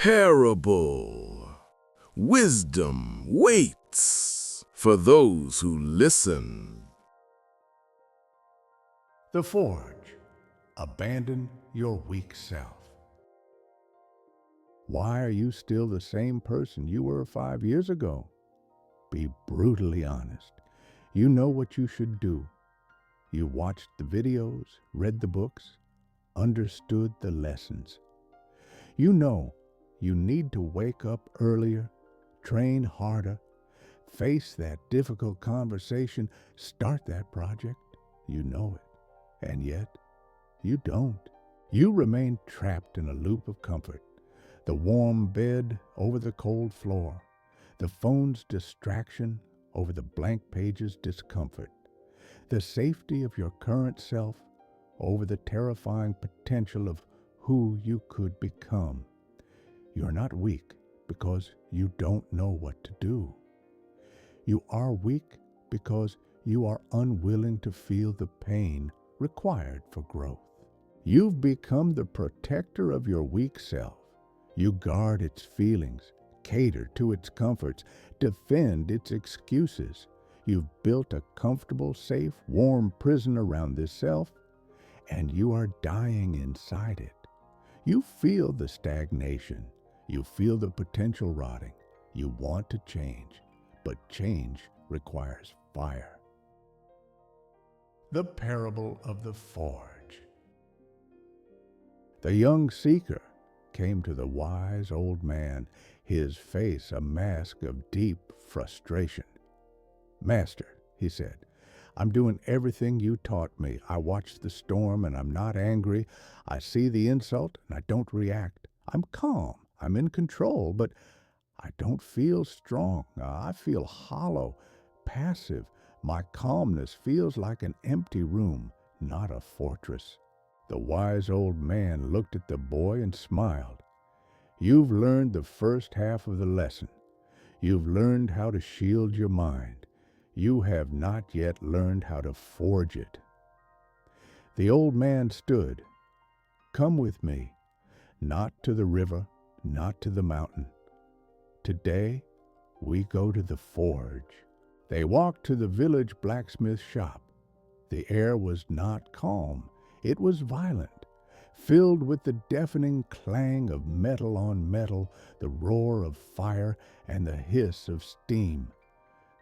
Parable. Wisdom waits for those who listen. The Forge. Abandon your weak self. Why are you still the same person you were 5 years ago? Be brutally honest. You know what you should do. You watched the videos, read the books, understood the lessons. You know you need to wake up earlier, train harder, face that difficult conversation, start that project. You know it. And yet, you don't. You remain trapped in a loop of comfort. The warm bed over the cold floor. The phone's distraction over the blank page's discomfort. The safety of your current self over the terrifying potential of who you could become. You're not weak because you don't know what to do. You are weak because you are unwilling to feel the pain required for growth. You've become the protector of your weak self. You guard its feelings, cater to its comforts, defend its excuses. You've built a comfortable, safe, warm prison around this self, and you are dying inside it. You feel the stagnation. You feel the potential rotting. You want to change, but change requires fire. The Parable of the Forge. The young seeker came to the wise old man, his face a mask of deep frustration. "Master," he said, "I'm doing everything you taught me. I watch the storm and I'm not angry. I see the insult and I don't react. I'm calm. I'm in control, but I don't feel strong. I feel hollow, passive. My calmness feels like an empty room, not a fortress." The wise old man looked at the boy and smiled. "You've learned the first half of the lesson. You've learned how to shield your mind. You have not yet learned how to forge it." The old man stood. "Come with me, not to the river, not to the mountain. Today, we go to the forge." They walked to the village blacksmith shop. The air was not calm. It was violent, filled with the deafening clang of metal on metal, the roar of fire, and the hiss of steam.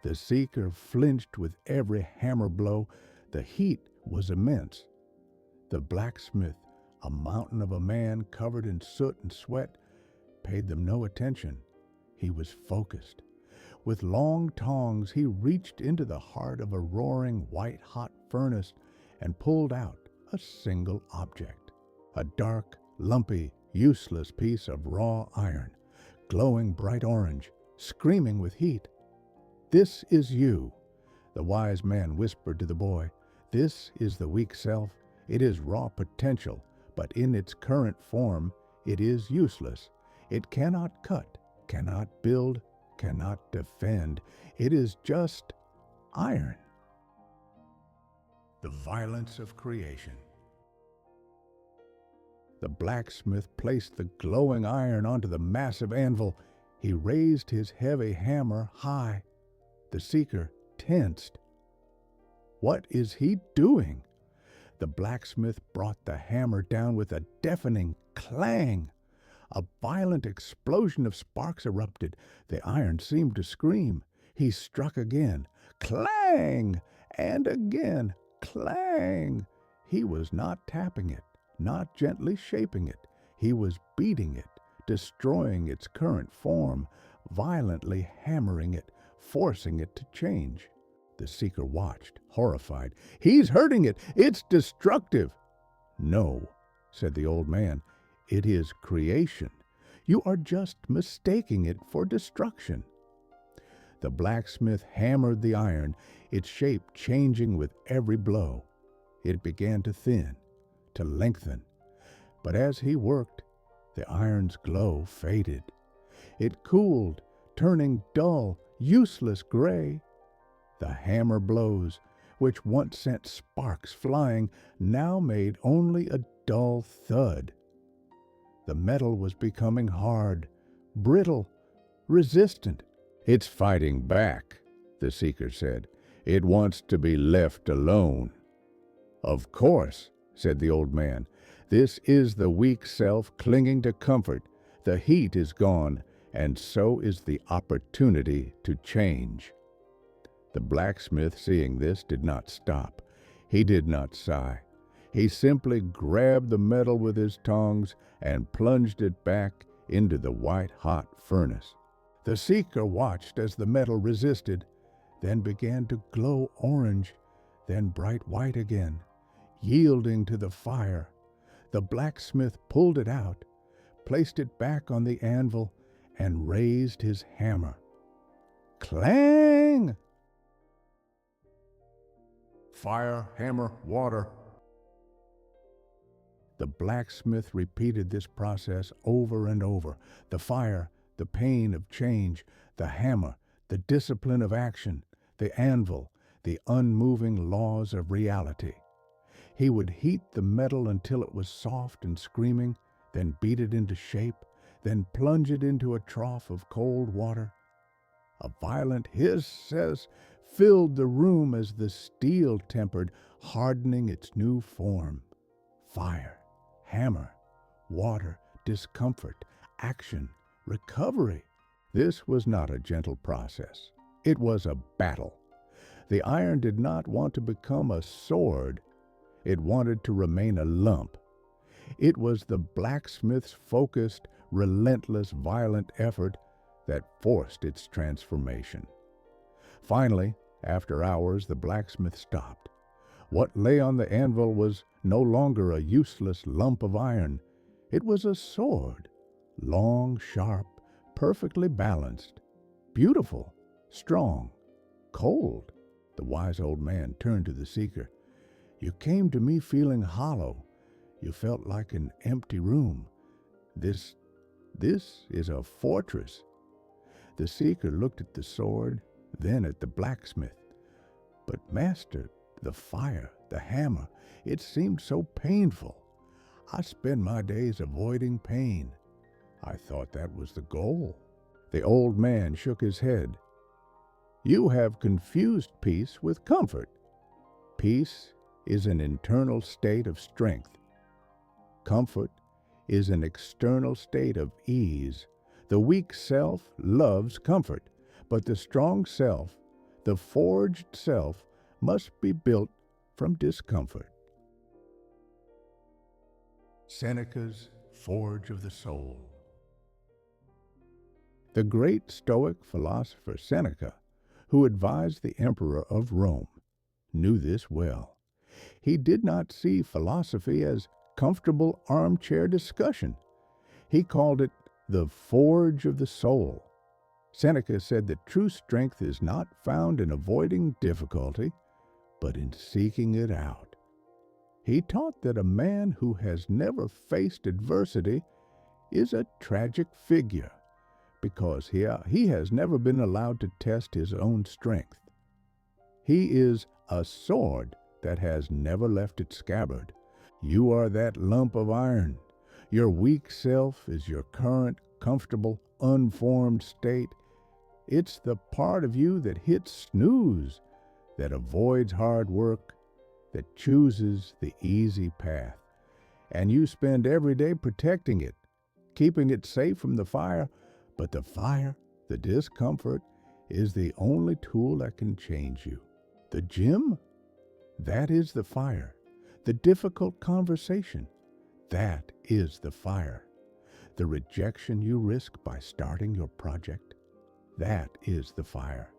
The seeker flinched with every hammer blow. The heat was immense. The blacksmith, a mountain of a man covered in soot and sweat, paid them no attention. He was focused. With long tongs, he reached into the heart of a roaring white-hot furnace and pulled out a single object, a dark, lumpy, useless piece of raw iron, glowing bright orange, screaming with heat. "This is you," the wise man whispered to the boy. "This is the weak self. It is raw potential, but in its current form, it is useless. It cannot cut, cannot build, cannot defend. It is just iron." The violence of creation. The blacksmith placed the glowing iron onto the massive anvil. He raised his heavy hammer high. The seeker tensed. What is he doing? The blacksmith brought the hammer down with a deafening clang. A violent explosion of sparks erupted. The iron seemed to scream. He struck again. Clang! And again. Clang! He was not tapping it, not gently shaping it. He was beating it, destroying its current form, violently hammering it, forcing it to change. The seeker watched, horrified. "He's hurting it! It's destructive!" "No," said the old man. "It is creation. You are just mistaking it for destruction." The blacksmith hammered the iron, its shape changing with every blow. It began to thin, to lengthen. But as he worked, the iron's glow faded. It cooled, turning dull, useless gray. The hammer blows, which once sent sparks flying, now made only a dull thud. The metal was becoming hard, brittle, resistant. "It's fighting back," the seeker said. "It wants to be left alone." "Of course," said the old man. "This is the weak self clinging to comfort. The heat is gone, and so is the opportunity to change." The blacksmith, seeing this, did not stop. He did not sigh. He simply grabbed the metal with his tongs and plunged it back into the white-hot furnace. The seeker watched as the metal resisted, then began to glow orange, then bright white again, yielding to the fire. The blacksmith pulled it out, placed it back on the anvil, and raised his hammer. Clang! Fire, hammer, water. The blacksmith repeated this process over and over. The fire, the pain of change, the hammer, the discipline of action, the anvil, the unmoving laws of reality. He would heat the metal until it was soft and screaming, then beat it into shape, then plunge it into a trough of cold water. A violent hiss filled the room as the steel tempered, hardening its new form. Fire, hammer, water, discomfort, action, recovery. This was not a gentle process. It was a battle. The iron did not want to become a sword. It wanted to remain a lump. It was the blacksmith's focused, relentless, violent effort that forced its transformation. Finally, after hours, the blacksmith stopped. What lay on the anvil was no longer a useless lump of iron. It was a sword, long, sharp, perfectly balanced, beautiful, strong, cold. The wise old man turned to the seeker. "You came to me feeling hollow. You felt like an empty room. This is a fortress." The seeker looked at the sword, then at the blacksmith. "But master, the fire, the hammer, it seemed so painful. I spend my days avoiding pain. I thought that was the goal." The old man shook his head. "You have confused peace with comfort. Peace is an internal state of strength. Comfort is an external state of ease. The weak self loves comfort, but the strong self, the forged self, must be built from discomfort." Seneca's Forge of the Soul. The great Stoic philosopher Seneca, who advised the emperor of Rome, knew this well. He did not see philosophy as comfortable armchair discussion. He called it the forge of the soul. Seneca said that true strength is not found in avoiding difficulty, but in seeking it out. He taught that a man who has never faced adversity is a tragic figure, because he has never been allowed to test his own strength. He is a sword that has never left its scabbard. You are that lump of iron. Your weak self is your current, comfortable, unformed state. It's the part of you that hits snooze, that avoids hard work, that chooses the easy path. And you spend every day protecting it, keeping it safe from the fire. But the fire, the discomfort, is the only tool that can change you. The gym? That is the fire. The difficult conversation? That is the fire. The rejection you risk by starting your project? That is the fire.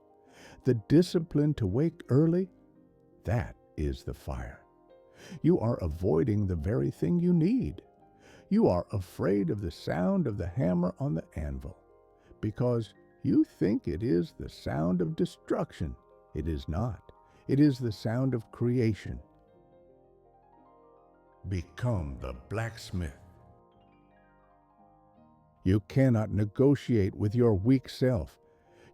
The discipline to wake early? That is the fire. You are avoiding the very thing you need. You are afraid of the sound of the hammer on the anvil, because you think it is the sound of destruction. It is not. It is the sound of creation. Become the blacksmith. You cannot negotiate with your weak self.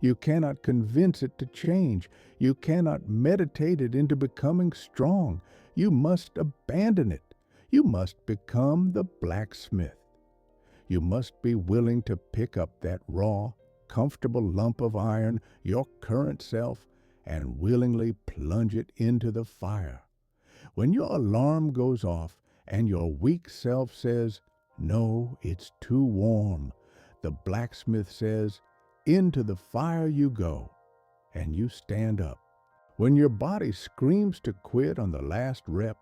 You cannot convince it to change. You cannot meditate it into becoming strong. You must abandon it. You must become the blacksmith. You must be willing to pick up that raw, comfortable lump of iron, your current self, and willingly plunge it into the fire. When your alarm goes off and your weak self says, "No, it's too warm," the blacksmith says, "Into the fire you go," and you stand up. When your body screams to quit on the last rep,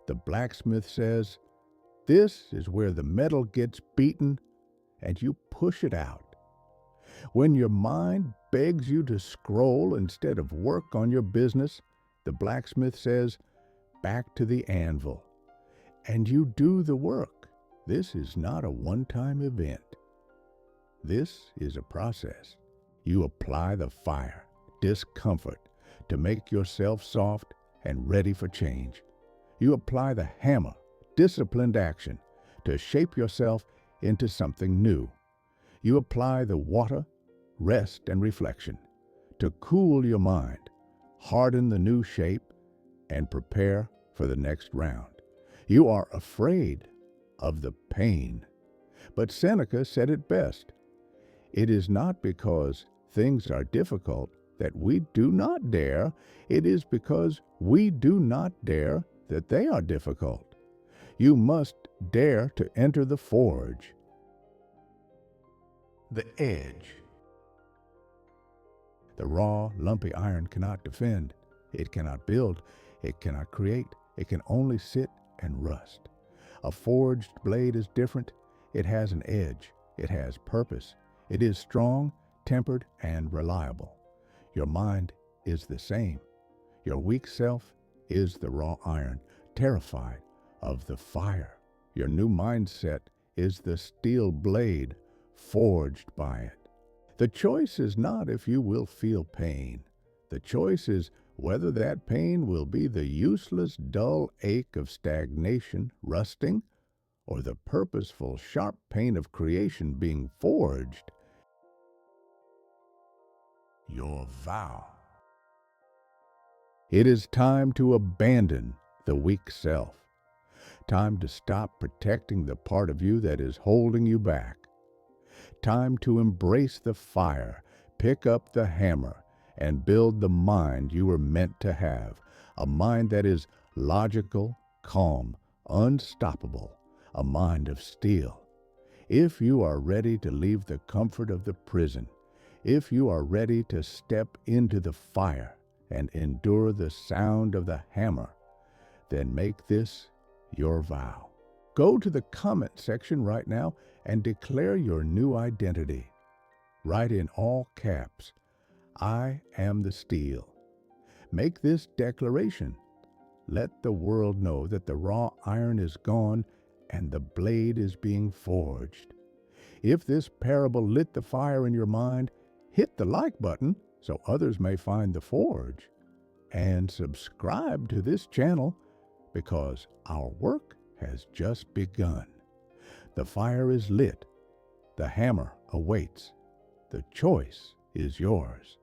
the blacksmith says, "This is where the metal gets beaten," and you push it out. When your mind begs you to scroll instead of work on your business, the blacksmith says, "Back to the anvil," and you do the work. This is not a one-time event. This is a process. You apply the fire, discomfort, to make yourself soft and ready for change. You apply the hammer, disciplined action, to shape yourself into something new. You apply the water, rest and reflection, to cool your mind, harden the new shape, and prepare for the next round. You are afraid of the pain. But Seneca said it best. It is not because things are difficult that we do not dare. It is because we do not dare that they are difficult. You must dare to enter the forge. The edge. The raw, lumpy iron cannot defend. It cannot build. It cannot create. It can only sit and rust. A forged blade is different. It has an edge. It has purpose. It is strong, tempered, and reliable. Your mind is the same. Your weak self is the raw iron, terrified of the fire. Your new mindset is the steel blade, forged by it. The choice is not if you will feel pain. The choice is whether that pain will be the useless, dull ache of stagnation, rusting, or the purposeful, sharp pain of creation being forged. Your vow. It is time to abandon the weak self. Time to stop protecting the part of you that is holding you back. Time to embrace the fire, pick up the hammer, and build the mind you were meant to have. A mind that is logical, calm, unstoppable, a mind of steel. If you are ready to leave the comfort of the prison, if you are ready to step into the fire and endure the sound of the hammer, then make this your vow. Go to the comment section right now and declare your new identity. Write in all caps, "I am the steel." Make this declaration. Let the world know that the raw iron is gone and the blade is being forged. If this parable lit the fire in your mind, hit the like button so others may find the forge. And subscribe to this channel because our work has just begun. The fire is lit. The hammer awaits. The choice is yours.